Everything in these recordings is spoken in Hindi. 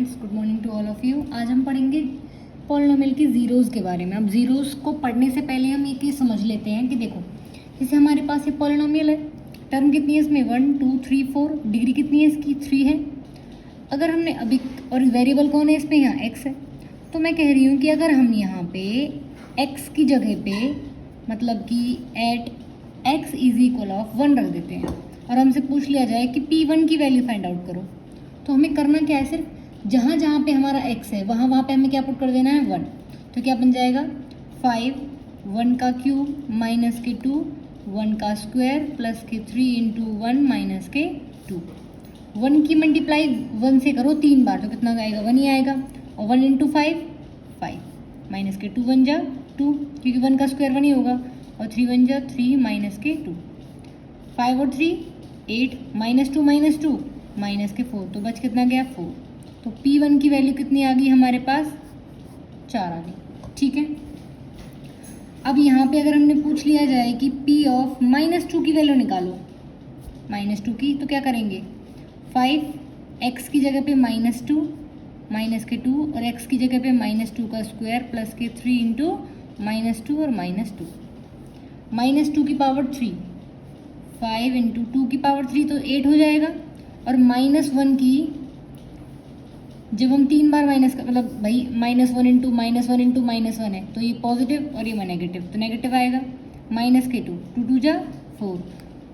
Good morning to all of you. आज हम पढ़ेंगे पॉलिनोमियल की ज़ीरोज़ के बारे में। अब ज़ीरोज़ को पढ़ने से पहले हम एक ही समझ लेते हैं कि देखो, जैसे हमारे पास ये पॉलिनोमियल है, टर्म कितनी है इसमें 1 2 3 4, डिग्री कितनी है इसकी 3 है। अगर हमने अभी, और वेरिएबल कौन है इसमें, यहाँ x है, तो मैं कह रही हूँ कि अगर हम यहाँ पे x की जगह पे मतलब कि at x is equal of 1 रख देते हैं और हमसे पूछ लिया जाए कि p1 की वैल्यू फाइंड आउट करो, तो हमें करना क्या है, सिर्फ जहाँ जहाँ पे हमारा x है वहाँ पे हमें क्या पुट कर देना है 1। तो क्या बन जाएगा 5 1 का क्यूब माइनस के 2 1 का स्क्वायर प्लस के 3 इंटू 1 माइनस के 2। 1 की मल्टीप्लाई 1 से करो 3 बार तो कितना आएगा 1 ही आएगा, और 1 इंटू 5 5 माइनस के 2 1 जा 2, क्योंकि 1 का स्क्वायर 1 ही होगा, और 3 1 जा 3 माइनस के 2, 5 और 3 8 माइनस 2 माइनस के 4, तो बच कितना गया 4। तो P1 की वैल्यू कितनी आ गई हमारे पास 4 आ गई। ठीक है, अब यहाँ पे अगर हमने पूछ लिया जाए कि P ऑफ -2 की वैल्यू निकालो, -2 की, तो क्या करेंगे 5 x की जगह पे -2 माइनस के 2 और x की जगह पे -2 का स्क्वायर प्लस के 3 इंटू -2 और -2, -2 की पावर 3 5 इंटू 2 की पावर 3 तो 8 हो जाएगा, और -1 की जब हम 3 बार माइनस का मतलब भाई -1 इंटू -1 है तो ये पॉजिटिव और ये नेगेटिव, तो नेगेटिव आएगा, माइनस के 2 2 2 जा 4,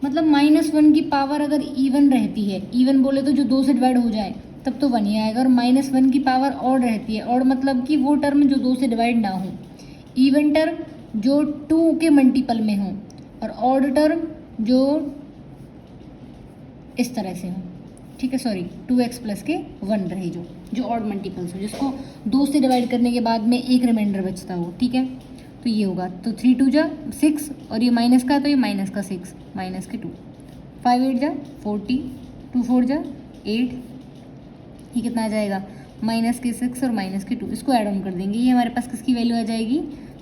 मतलब -1 की पावर अगर इवन रहती है, इवन बोले तो जो 2 से डिवाइड हो जाए तब तो 1 ही आएगा, और -1 की पावर ऑड रहती है, ऑड मतलब कि वो टर्म जो 2 से डिवाइड ना हो, इवन टर्म जो 2 के मल्टीपल में हो, और ऑड टर्म जो इस तरह से हो। ठीक है, सॉरी 2x प्लस के 1 रहे जो ऑड मल्टीपल्स हो, जिसको 2 से डिवाइड करने के बाद में एक रिमाइंडर बचता हो। ठीक है, तो ये होगा, तो 3 2 जा 6 और ये माइनस का, तो ये माइनस का 6 माइनस के 2, 5 8 जा 40 2 4 जा 8, ये कितना आ जाएगा माइनस के 6 और माइनस के 2, इसको ऐड ऑन कर देंगे, ये हमारे पास किसकी वैल्यू आ जाएगी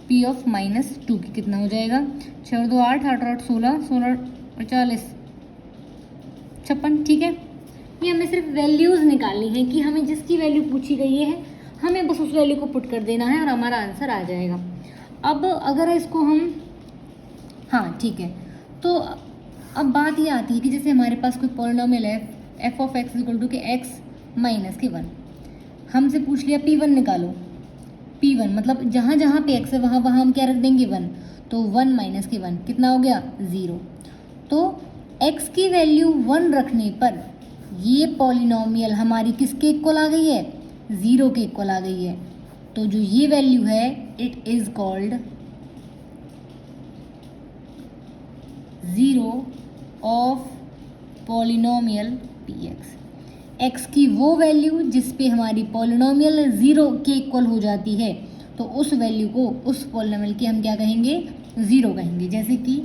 P ऑफ -2 की। कितना हो जाएगा 6 और 2 8 8 और 8 16 16 और 40 56। ठीक है, ये हमें सिर्फ वैल्यूज़ निकालनी है कि हमें जिसकी वैल्यू पूछी गई है हमें बस उस वैल्यू को पुट कर देना है और हमारा आंसर आ जाएगा। अब अगर इसको हम, हाँ ठीक है, तो अब बात ये आती है कि जैसे हमारे पास कोई पॉलिनोमियल है f of x equal to k x minus k 1, हमसे पूछ लिया P1 निकालो, P1 मतलब जहाँ जहाँ पे x है वहाँ वहाँ हम क्या रख देंगे 1, तो 1 माइनस के 1 कितना हो गया 0। तो x की वैल्यू 1 रखने पर ये पॉलिनोमियल हमारी किसके इक्वल आ गई है 0 के इक्वल आ गई है, तो जो ये वैल्यू है it is called 0 of polynomial px। x की वो वैल्यू जिस पे हमारी पॉलिनोमियल 0 के इक्वल हो जाती है, तो उस वैल्यू को, उस पॉलिनोमियल की हम क्या कहेंगे 0 कहेंगे। जैसे कि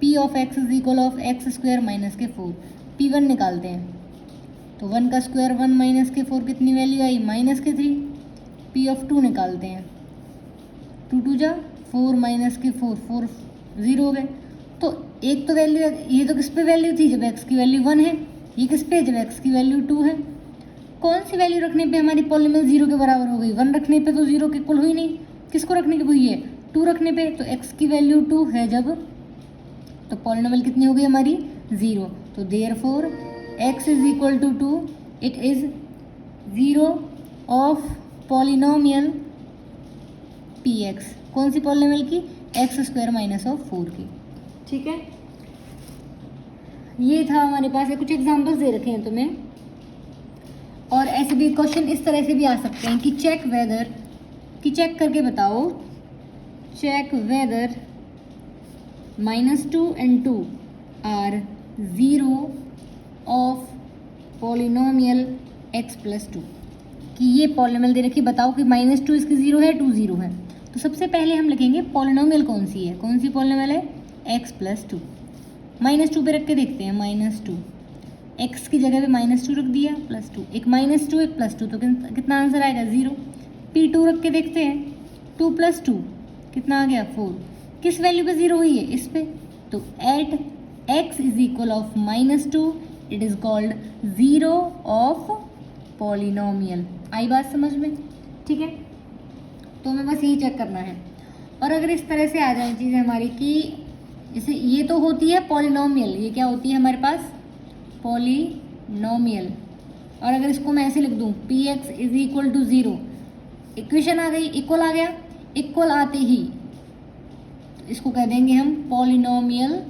p of x is equal of x square minus के 4, P1 निकालते हैं तो 1 का स्क्वायर 1 माइनस के 4 कितनी वैल्यू आई माइनस के 3, P ऑफ 2 निकालते हैं 2 2 जा 4 माइनस के 4 4 0 हो गए। तो एक तो वैल्यू, ये तो किस पे वैल्यू थी जब x की वैल्यू 1 है, ये किस पे जब x की वैल्यू 2 है। कौन सी वैल्यू रखने पे हमारी पॉलिनोमियल 0 के बराबर हो गई, 1 रखने पे तो 0 के इक्वल हुई नहीं, किसको रखने की हुई है 2 रखने पे, तो x की वैल्यू 2 है जब, तो पॉलिनोमियल कितनी हो गई हमारी 0। तो therefore x is equal to 2, it is 0 of polynomial px। कौन सी पॉलिनोमियल की, x स्क्वायर माइनस ऑफ 4 की। ठीक है, ये था हमारे पास, कुछ एग्जांपल्स दे रखे हैं तुम्हें, और ऐसे भी क्वेश्चन इस तरह से भी आ सकते हैं कि चेक वेदर, कि चेक करके बताओ, check whether -2 and 2 are 0 of polynomial x plus 2, कि ये पॉलिनोमियल दे रखी, बताओ कि -2 इसकी 0 है 2 0 है। तो सबसे पहले हम लिखेंगे पॉलिनोमियल कौन सी है, कौन सी पॉलिनोमियल है x प्लस 2, -2 पे रख के देखते हैं, -2 x की जगह पे -2 रख दिया प्लस 2, एक -2 एक प्लस 2, तो कितना आंसर आएगा 0। P2 रख के देखते हैं, 2 + 2 कितना आ गया 4, किस वैल्यू पे 0 हुई है इस पे, तो at x is equal of -2 it is called 0 of polynomial. आई बात समझ में? ठीक है, तो हमें बस यही चेक करना है। और अगर इस तरह से आ जाए चीज़ें हमारी कि जैसे ये तो होती है पॉलिनोमियल, ये क्या होती है हमारे पास? पॉलिनोमियल। और अगर इसको मैं ऐसे लिख दूँ P x is equal to 0, equation आ गई, इक्वल आ गया, इक्वल आते ही इसको कह देंगे हम पॉलिनोमियल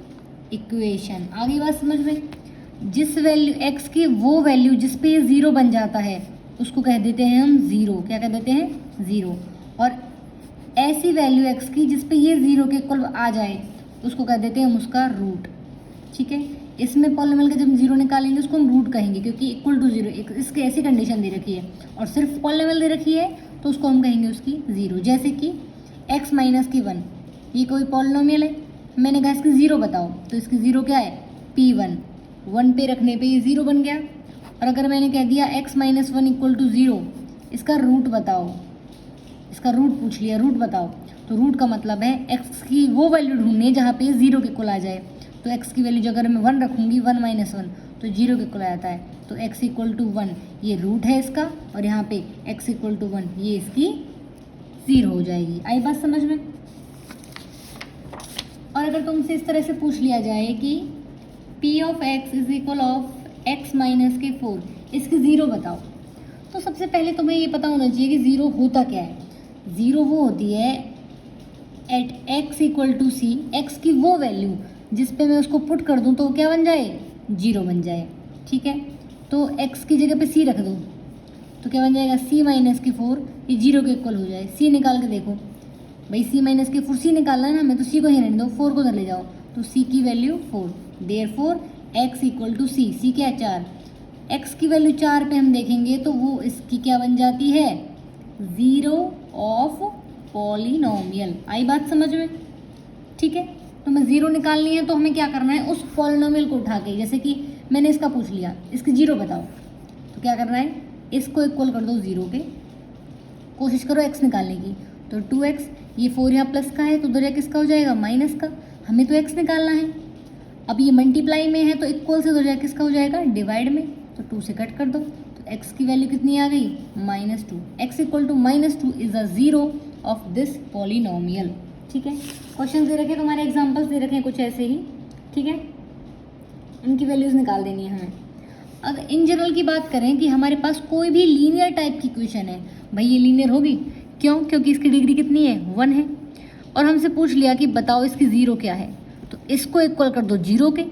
इक्वेशन। आ गई बात समझ में? जिस वैल्यू x की वो वैल्यू जिस पे ये 0 बन जाता है उसको कह देते हैं हम 0। क्या कह देते हैं? 0। और ऐसी वैल्यू x की जिस पे ये 0 के इक्वल आ जाए उसको कह देते हैं हम उसका रूट। ठीक है, इसमें पॉलिनोमियल का जब 0 निकालेंगे उसको हम रूट कहेंगे क्योंकि इक्वल टू 0 इसकी ऐसी कंडीशन दे रखी है और सिर्फ पॉलिनोमियल दे रखी है तो उसको हम कहेंगे उसकी 0। जैसे कि x माइनस की 1, ये कोई पॉलिनोमियल है, मैंने कहा इसकी 0 बताओ, तो इसकी 0 क्या है? P1। 1 पे रखने पे ये 0 बन गया। और अगर मैंने कह दिया x माइनस 1 इक्वल टू 0, इसका रूट बताओ, इसका रूट पूछ लिया, रूट बताओ, तो रूट का मतलब है x की वो वैल्यू ढूंढनी है जहाँ पे 0 के इक्वल आ जाए। तो x की वैल्यू जो अगर मैं 1 रखूँगी 1 माइनस 1 तो 0 के इक्वल आ जाता है, तो x इक्वल टू 1 ये रूट है इसका, और यहाँ पे x इक्वल टू 1 ये इसकी 0 हो जाएगी। आई बात समझ में? और अगर तुमसे इस तरह से पूछ लिया जाए कि p of x is equal of x minus के 4, इसकी 0 बताओ, तो सबसे पहले तुम्हें ये पता होना चाहिए कि 0 होता क्या है। 0 वो होती है at x equal to c, x की वो वैल्यू जिस पे मैं उसको पुट कर दूँ तो क्या बन जाए? 0 बन जाए। ठीक है, तो x की जगह पे c रख दो तो क्या बन जाएगा? c माइनस के 4, ये 0 के इक्वल हो जाए। c निकाल के देखो भाई, c माइनस के 4 c निकालना है ना हमें, तो c को ही रहने दो, 4 को उधर ले जाओ, तो c की value 4, therefore x equal to c। c क्या है? 4। x की वैल्यू 4 पे हम देखेंगे तो वो इसकी क्या बन जाती है? 0 ऑफ पॉलिनोमियल। आई बात समझ में? ठीक है, तो हमें 0 निकालनी है तो हमें क्या करना है? उस पॉलिनोमियल को उठा के, जैसे कि मैंने इसका पूछ लिया, इसकी 0 बताओ, तो क्या करना है? इसको इक्वल कर दो 0 के, कोशिश करो x निकालने की, तो 2x, ये 4 यहाँ प्लस का है तो उधर किसका हो जाएगा? माइनस का। हमें तो x निकालना है। अब ये मल्टीप्लाई में है तो इक्वल से उधर किसका हो जाएगा? डिवाइड में, तो 2 से कट कर दो, तो x की वैल्यू कितनी आ गई? -2। x equal to -2 is a 0 of this polynomial. ठीक है, क्वेश्चन दे रखे, तुम्हारे एग्जाम्पल्स दे रखे हैं कुछ ऐसे ही। ठीक है, इनकी वैल्यूज निकाल देनी है हमें। अगर इन जनरल की बात करें कि हमारे पास कोई भी लीनियर टाइप की इक्वेशन है, भाई ये लीनियर होगी, क्यों? क्योंकि इसकी डिग्री कितनी है? 1 है। और हमसे पूछ लिया कि बताओ इसकी 0 क्या है, तो इसको इक्वल कर दो 0 के,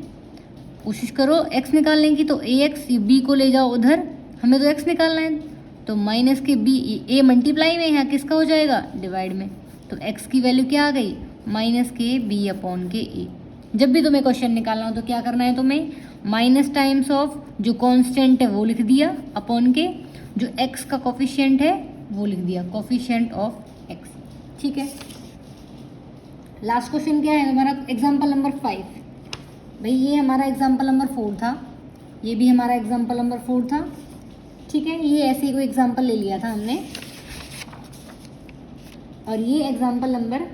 कोशिश करो x निकालने की, तो ax b को ले जाओ उधर, हमें तो x निकालना है, तो माइनस के b, a मल्टीप्लाई में यहाँ किसका हो जाएगा? डिवाइड में, तो x की वैल्यू क्या आ गई? माइनस के b अपॉन के a। जब भी तुम्हें क्वेश्चन निकालना हो तो क्या करना है तुम्हें? माइनस टाइम्स ऑफ जो कांस्टेंट है वो लिख दिया, अपॉन के जो x का कोफिशिएंट है वो लिख दिया, कोफिशिएंट ऑफ x। ठीक है, लास्ट क्वेश्चन क्या है हमारा? Example number 5। भाई ये हमारा एग्जाम्पल नंबर 4 था, ये भी हमारा एग्जाम्पल नंबर 4 था। ठीक है, ये ऐसे ही कोई एग्जाम्पल ले लिया था हमने, और ये एग्जाम्पल नंबर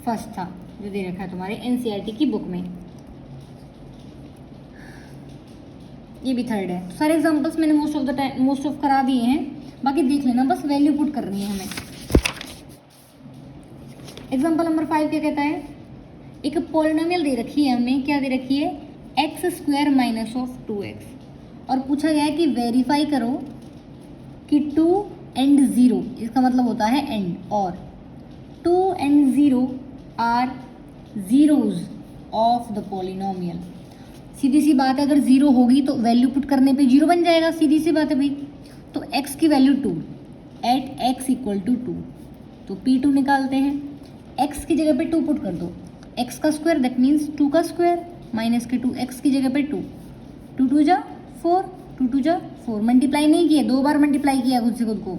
1 था जो दे रखा है तुम्हारे एनसीईआरटी की बुक में। ये भी 3rd है। तो सारे एग्जाम्पल्स मैंने मोस्ट ऑफ करा दिए हैं, बाकी देख लेना, बस वैल्यू पुट करनी है हमें। एग्जाम्पल नंबर 5 क्या कहता है? एक पॉलिनोमियल दे रखी है हमें, क्या दे रखी है? x² माइनस ऑफ 2x, और पूछा गया है कि वेरीफाई करो कि 2 एंड 0, इसका मतलब होता है एंड, और 2 and 0 are zeros of the polynomial. सीधी सी बात है, अगर 0 होगी तो वैल्यू पुट करने पे 0 बन जाएगा, सीधी सी बात है भाई। तो x की value 2 at x equal to 2, तो P2 निकालते हैं। x की जगह पे 2 पुट कर दो, x का स्क्वायर दैट मीन्स 2 का स्क्वायर माइनस के 2, x की जगह पे 2, 2 2 जा 4, 2 2 जा 4, मल्टीप्लाई नहीं किया, 2 बार मल्टीप्लाई किया खुद से खुद को,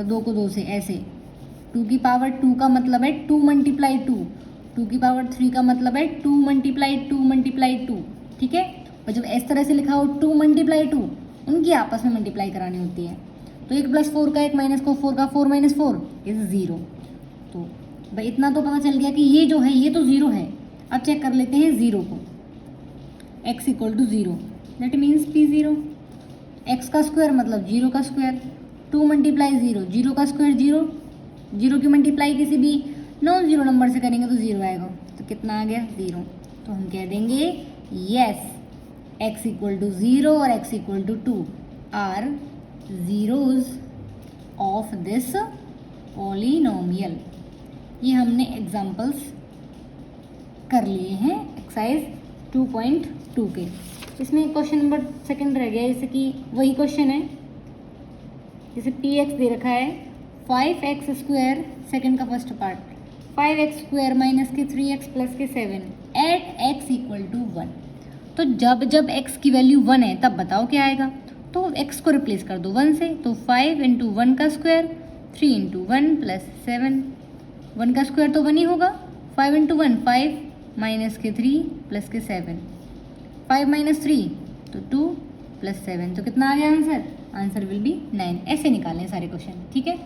2 को 2 से ऐसे, 2 की पावर 2 का मतलब है 2 मल्टीप्लाई 2, 2 की पावर 3 का मतलब है 2 मल्टीप्लाई 2 मल्टीप्लाई 2। ठीक है, और जब इस तरह से लिखा हो 2 मल्टीप्लाई 2, उनकी आपस में मल्टीप्लाई करानी होती है, तो 1 + 4 का 1 माइनस को 4 का 4 माइनस 4 इज 0। तो भाई इतना तो पता चल गया कि ये जो है ये तो 0 है। अब चेक कर लेते हैं 0 को, x equal to 0 that means P0, x का स्क्वायर मतलब 0 का स्क्वायर, 2 मल्टीप्लाई 0, 0 का स्क्वायर 0, 0 की मल्टीप्लाई किसी भी नॉन जीरो नंबर से करेंगे तो 0 आएगा, तो कितना आ गया 0। तो हम कह देंगे यस x इक्वल टू 0 और x equal to 2 are zeros of this polynomial. ये हमने एग्जाम्पल्स कर लिए हैं एक्सरसाइज 2.2 के। इसमें क्वेश्चन नंबर सेकंड रह गया, जैसे कि वही क्वेश्चन है, जैसे px दे रखा है 5x स्क्वायर, सेकंड का first part 5x square minus के 3x प्लस के 7 एट x इक्वल टू 1। तो जब जब x की वैल्यू 1 है तब बताओ क्या आएगा, तो x को रिप्लेस कर दो 1 से, तो 5 इंटू 1 का स्क्वायर 3 इंटू 1 प्लस 7, 1 का स्क्वायर तो 1 ही होगा, 5 इंटू 1 5 माइनस के 3 प्लस के 7, 5 माइनस 3 तो 2 प्लस 7, तो कितना आ गया आंसर, आंसर विल बी 9। ऐसे निकालें सारे क्वेश्चन, ठीक है।